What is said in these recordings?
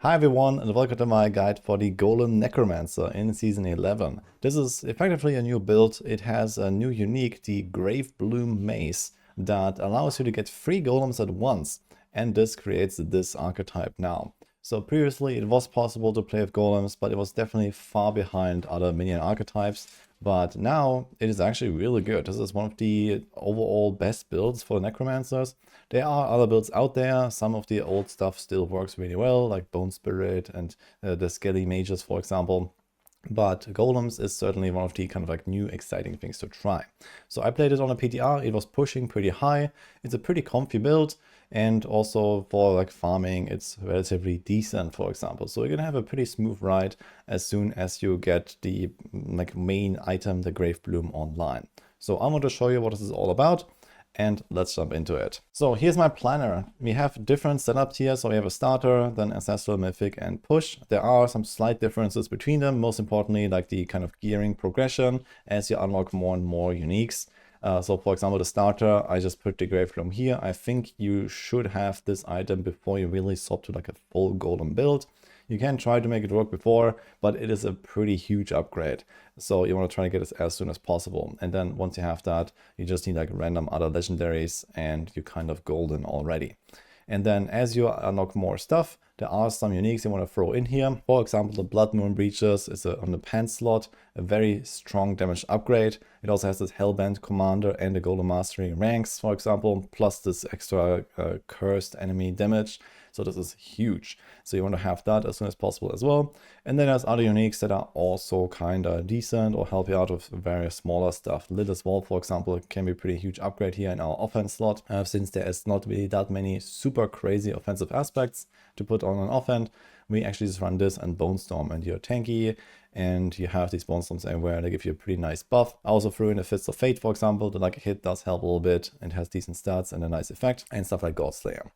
Hi everyone and welcome to my guide for the Golem Necromancer in Season 11. This is effectively a new build. It has a new unique, the Grave Bloom Mace, that allows you to get 3 golems at once, and this creates this archetype now. So previously it was possible to play with golems, but it was definitely far behind other minion archetypes. But now it is actually really good. This is one of the overall best builds for necromancers. There are other builds out there. Some of the old stuff still works really well, like Bone Spirit and the Skelly Mages, for example. But golems is certainly one of the kind of like new exciting things to try. So I played it on a PTR. It was pushing pretty high. It's a pretty comfy build. And also for like farming, it's relatively decent, for example. So you're gonna have a pretty smooth ride as soon as you get the like main item, the Grave Bloom, online. So I want to show you what this is all about, and let's jump into it. So here's my planner. We have different setups here. So we have a starter, then ancestral, mythic, and push. There are some slight differences between them. Most importantly, like the kind of gearing progression as you unlock more and more uniques. So for example, the starter, I just put the Grave Bloom here. I think you should have this item before you really swap to like a full golem build. You can try to make it work before, but it is a pretty huge upgrade. So you want to try to get it as soon as possible. And then once you have that, you just need like random other legendaries and you're kind of golden already. And then as you unlock more stuff, there are some uniques you want to throw in here. For example, the Blood Moon Breaches is on the pants slot, a very strong damage upgrade. It also has this Hellbent Commander and the Golem Mastery ranks, for example, plus this extra cursed enemy damage. So this is huge. So you want to have that as soon as possible as well. And then there's other uniques that are also kind of decent or help you out with various smaller stuff. Lilith's Wall, for example, can be a pretty huge upgrade here in our offense slot, since there is not really that many super crazy offensive aspects to put on an offense. We actually just run this and Bone Storm, and you're tanky, and you have these Bone Storms everywhere. They give you a pretty nice buff. I also threw in a Fist of Fate, for example, that like a hit does help a little bit and has decent stats and a nice effect, and stuff like Godslayer.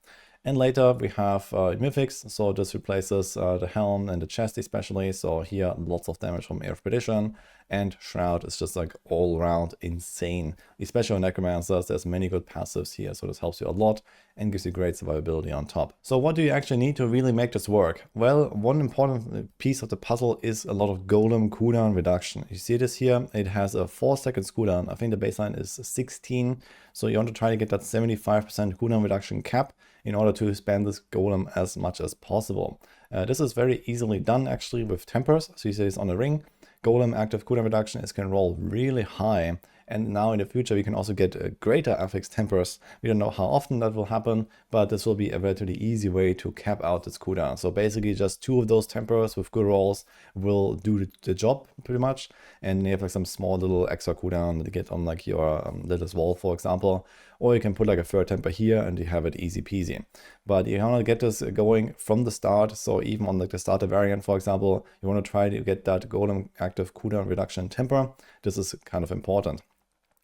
And later we have Mythics, so this replaces the Helm and the Chest especially. So here lots of damage from Air of Perdition, and Shroud is just like all around insane. Especially on Necromancers, there's many good passives here, so this helps you a lot and gives you great survivability on top. So what do you actually need to really make this work? Well, one important piece of the puzzle is a lot of Golem cooldown reduction. You see this here, it has a 4-second cooldown. I think the baseline is 16, so you want to try to get that 75% cooldown reduction cap in order to spam this golem as much as possible. This is very easily done actually with tempers. So you see this on the ring. Golem active cooldown reduction is can roll really high. And now in the future, we can also get greater affix tempers. We don't know how often that will happen, but this will be a relatively easy way to cap out this cooldown. So basically just 2 of those tempers with good rolls will do the job pretty much. And you have like some small little extra cooldown to get on like your Lilith's Wall, for example. Or you can put like a 3rd temper here and you have it easy peasy. But you want to get this going from the start. So even on like the starter variant, for example, you want to try to get that golem active cooldown reduction temper. This is kind of important.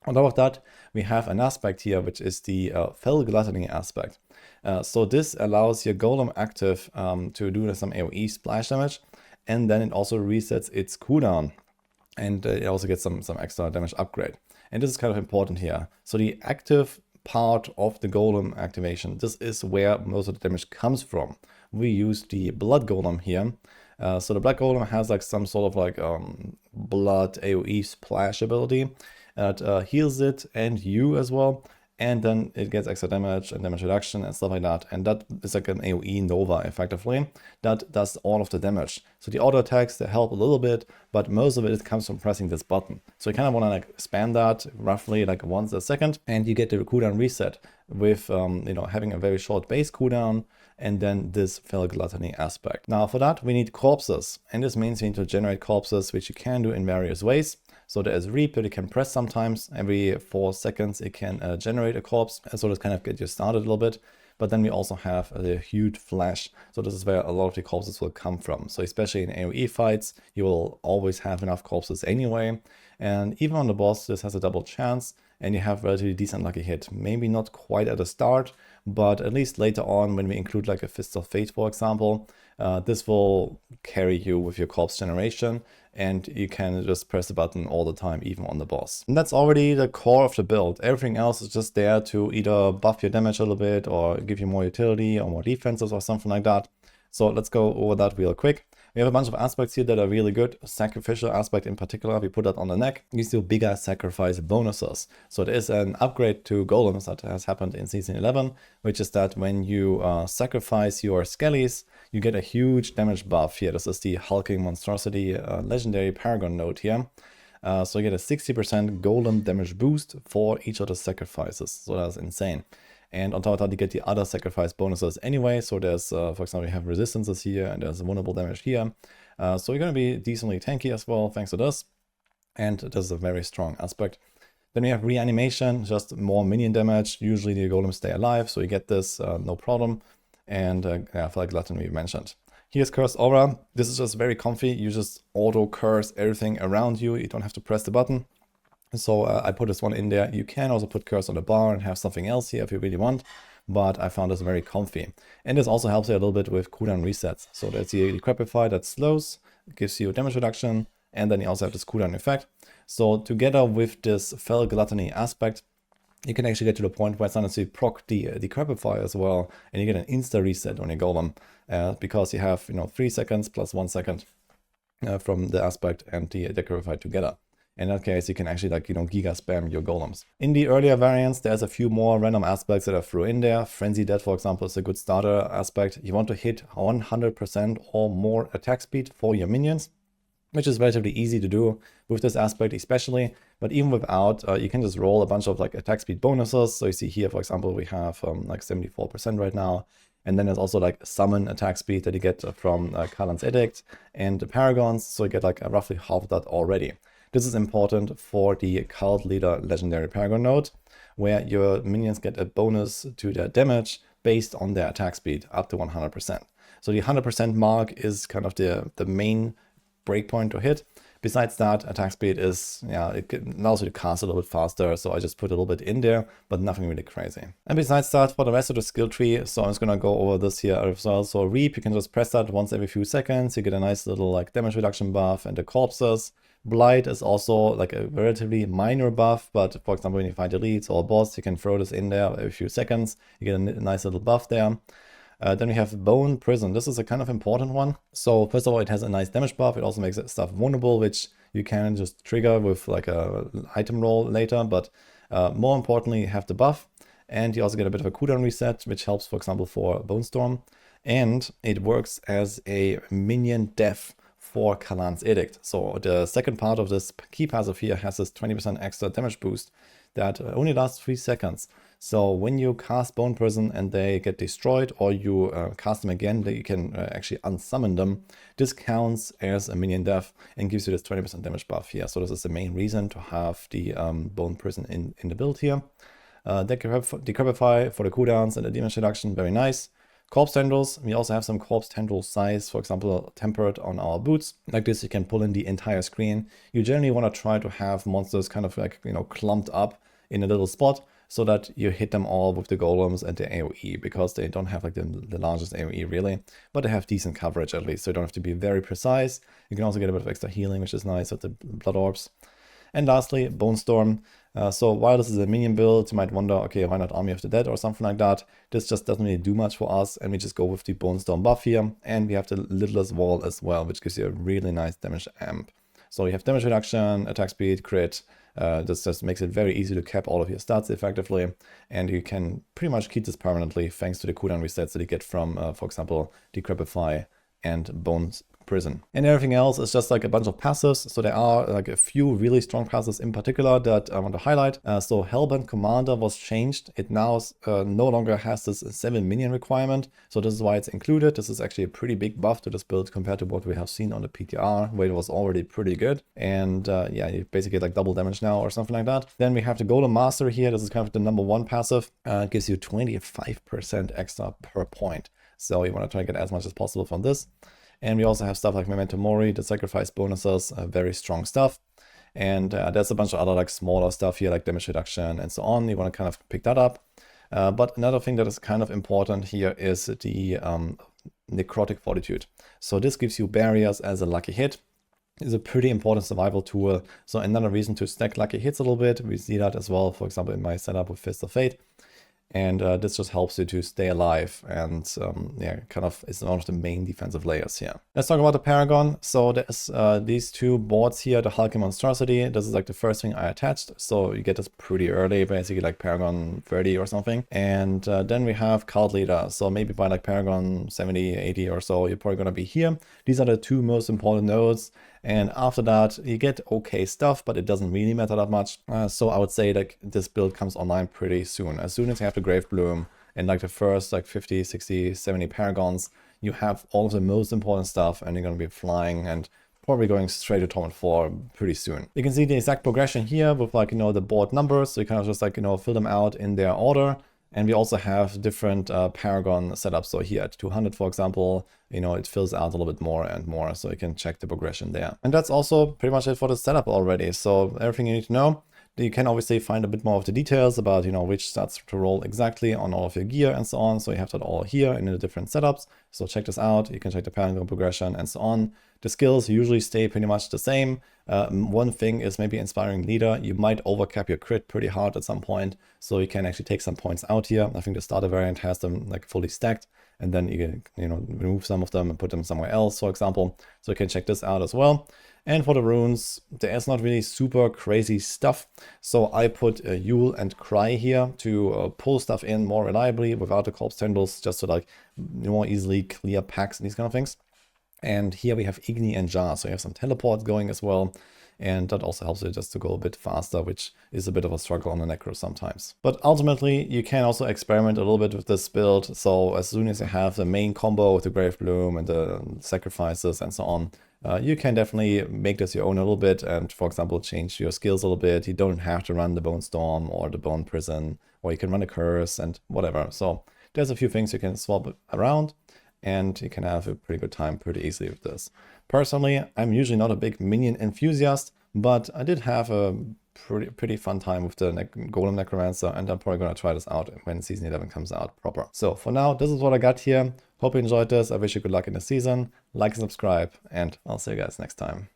On top of that, we have an aspect here, which is the Fell Gluttony aspect. So this allows your golem active to do some AoE splash damage, and then it also resets its cooldown, and it also gets some extra damage upgrade. And this is kind of important here. So the active part of the golem activation, this is where most of the damage comes from. We use the Blood Golem here. So the Blood Golem has like some sort of like blood AoE splash ability. That heals it and you as well, and then it gets extra damage and damage reduction and stuff like that. And that is like an AoE Nova effectively that does all of the damage. So the auto attacks, they help a little bit, but most of it comes from pressing this button. So you kind of want to like spam that roughly like once a second, and you get the cooldown reset with you know, having a very short base cooldown and then this Fell Gluttony aspect. Now for that we need corpses, and this means we need to generate corpses, which you can do in various ways. So there is Reap that you can press sometimes. Every 4 seconds it can generate a corpse. So this kind of gets you started a little bit. But then we also have the huge flash. So this is where a lot of the corpses will come from. So especially in AoE fights, you will always have enough corpses anyway. And even on the boss, this has a double chance. And you have relatively decent lucky hit. Maybe not quite at the start, but at least later on when we include like a Fist of Fate, for example, this will carry you with your corpse generation, and you can just press the button all the time, even on the boss. And that's already the core of the build. Everything else is just there to either buff your damage a little bit or give you more utility or more defenses or something like that. So let's go over that real quick. We have a bunch of aspects here that are really good. Sacrificial aspect in particular, we put that on the neck. Gives you bigger sacrifice bonuses. So there is an upgrade to golems that has happened in Season 11, which is that when you sacrifice your skellies, you get a huge damage buff here. This is the Hulking Monstrosity legendary Paragon node here. So you get a 60% golem damage boost for each of the sacrifices. So that's insane. And on top of that, you get the other sacrifice bonuses anyway. So there's, for example, you have resistances here and there's vulnerable damage here. So you're going to be decently tanky as well, thanks to this. And this is a very strong aspect. Then we have reanimation, just more minion damage. Usually the golems stay alive, so you get this, no problem. And yeah, for like Gluttony we mentioned. Here's Cursed Aura. This is just very comfy. You just auto curse everything around you. You don't have to press the button. So I put this one in there. You can also put curse on the bar and have something else here if you really want, but I found this very comfy. And this also helps you a little bit with cooldown resets. So there's the Decrepify that slows, gives you damage reduction, and then you also have this cooldown effect. So together with this Fell Gluttony aspect, you can actually get to the point where it's not necessarily proc the Decrepify as well, and you get an insta reset on your golem, because you have 3 seconds plus 1 second from the aspect and the Decrepify together. In that case, you can actually giga spam your golems. In the earlier variants, there's a few more random aspects that I threw in there. Frenzy Death, for example, is a good starter aspect. You want to hit 100% or more attack speed for your minions, which is relatively easy to do with this aspect especially. But even without, you can just roll a bunch of attack speed bonuses. So you see here, for example, we have 74% right now. And then there's also summon attack speed that you get from Kalan's Edict and the Paragons. So you get roughly half of that already. This is important for the Cult Leader Legendary Paragon node, where your minions get a bonus to their damage based on their attack speed up to 100%. So the 100% mark is kind of the main breakpoint to hit. Besides that, attack speed is, it allows you to cast a little bit faster, so I just put a little bit in there, but nothing really crazy. And besides that, for the rest of the skill tree, so I'm just gonna go over this here as well. So Reap, you can just press that once every few seconds, you get a nice little damage reduction buff, and the corpses. Blight is also a relatively minor buff, but for example, when you find elites or a boss, you can throw this in there every few seconds. You get a nice little buff there. Then we have Bone Prison. This is a kind of important one. So first of all, it has a nice damage buff. It also makes stuff vulnerable, which you can just trigger with a item roll later. But more importantly, you have the buff. And you also get a bit of a cooldown reset, which helps, for example, for Bone Storm. And it works as a minion death for Kalan's Edict. So the second part of this key passive here has this 20% extra damage boost that only lasts 3 seconds. So when you cast Bone Prison and they get destroyed, or you cast them again, you can actually unsummon them. This counts as a minion death and gives you this 20% damage buff here. So this is the main reason to have the Bone Prison in the build here. Decrepify for the cooldowns and the damage reduction, very nice. Corpse tendrils, we also have some corpse tendril size, for example, tempered on our boots. Like this, you can pull in the entire screen. You generally want to try to have monsters kind of clumped up in a little spot, so that you hit them all with the golems and the AoE, because they don't have the largest AoE really, but they have decent coverage at least, so you don't have to be very precise. You can also get a bit of extra healing, which is nice with the blood orbs. And lastly, Bone Storm. So while this is a minion build, you might wonder, okay, why not Army of the Dead or something like that? This just doesn't really do much for us, and we just go with the Bone Storm buff here. And we have the Lidless Wall as well, which gives you a really nice damage amp. So you have damage reduction, attack speed, crit. This just makes it very easy to cap all of your stats effectively. And you can pretty much keep this permanently thanks to the cooldown resets that you get from, for example, Decrepify and Bone Prison. And everything else is just a bunch of passives. So there are a few really strong passives in particular that I want to highlight. So Hellbent Commander was changed. It now no longer has this 7 minion requirement. So this is why it's included. This is actually a pretty big buff to this build compared to what we have seen on the PTR, where it was already pretty good. And yeah, you basically get double damage now or something like that. Then we have the Golem Master here. This is kind of the #1 passive. It gives you 25% extra per point. So you want to try to get as much as possible from this. And we also have stuff like Memento Mori, the sacrifice bonuses, very strong stuff. And there's a bunch of other smaller stuff here, like damage reduction and so on. You want to kind of pick that up. But another thing that is kind of important here is the Necrotic Fortitude. So this gives you barriers as a lucky hit. It's a pretty important survival tool. So another reason to stack lucky hits a little bit. We see that as well, for example, in my setup with Fist of Fate. And this just helps you to stay alive and yeah, kind of is one of the main defensive layers here. Let's talk about the Paragon. So there's these two boards here, the Hulking Monstrosity. This is like the first thing I attached. So you get this pretty early, basically like Paragon 30 or something. And then we have Cult Leader. So maybe by like Paragon 70, 80 or so, you're probably gonna be here. These are the two most important nodes. And after that, you get okay stuff, but it doesn't really matter that much. So I would say like this build comes online pretty soon. As soon as you have the Grave Bloom and like the first like 50, 60, 70 Paragons, you have all of the most important stuff and you're going to be flying and probably going straight to Torment 4 pretty soon. You can see the exact progression here with like, the board numbers. So you kind of just like, fill them out in their order. And we also have different Paragon setups. So here at 200, for example, it fills out a little bit more and more. So you can check the progression there. And that's also pretty much it for the setup already. So everything you need to know. You can obviously find a bit more of the details about, which stats to roll exactly on all of your gear and so on. So you have that all here in the different setups. So check this out. You can check the Paragon progression and so on. The skills usually stay pretty much the same. One thing is maybe Inspiring Leader. You might overcap your crit pretty hard at some point. So you can actually take some points out here. I think the starter variant has them like fully stacked. And then you can, remove some of them and put them somewhere else, for example. So you can check this out as well. And for the runes, there's not really super crazy stuff. So I put Yule and Cry here to pull stuff in more reliably without the corpse tendrils, just to like more easily clear packs and these kind of things. And here we have Igni and Jar, so you have some teleports going as well. And that also helps you just to go a bit faster, which is a bit of a struggle on the Necro sometimes. But ultimately, you can also experiment a little bit with this build. So as soon as you have the main combo with the Grave Bloom and the sacrifices and so on, you can definitely make this your own a little bit and, for example, change your skills a little bit. You don't have to run the Bone Storm or the Bone Prison, or you can run a Curse and whatever. So there's a few things you can swap around, and you can have a pretty good time pretty easily with this. Personally, I'm usually not a big minion enthusiast, but I did have a pretty fun time with the Golem Necromancer, and I'm probably going to try this out when Season 11 comes out proper. So for now, this is what I got here. Hope you enjoyed this. I wish you good luck in the season. Like and subscribe, and I'll see you guys next time.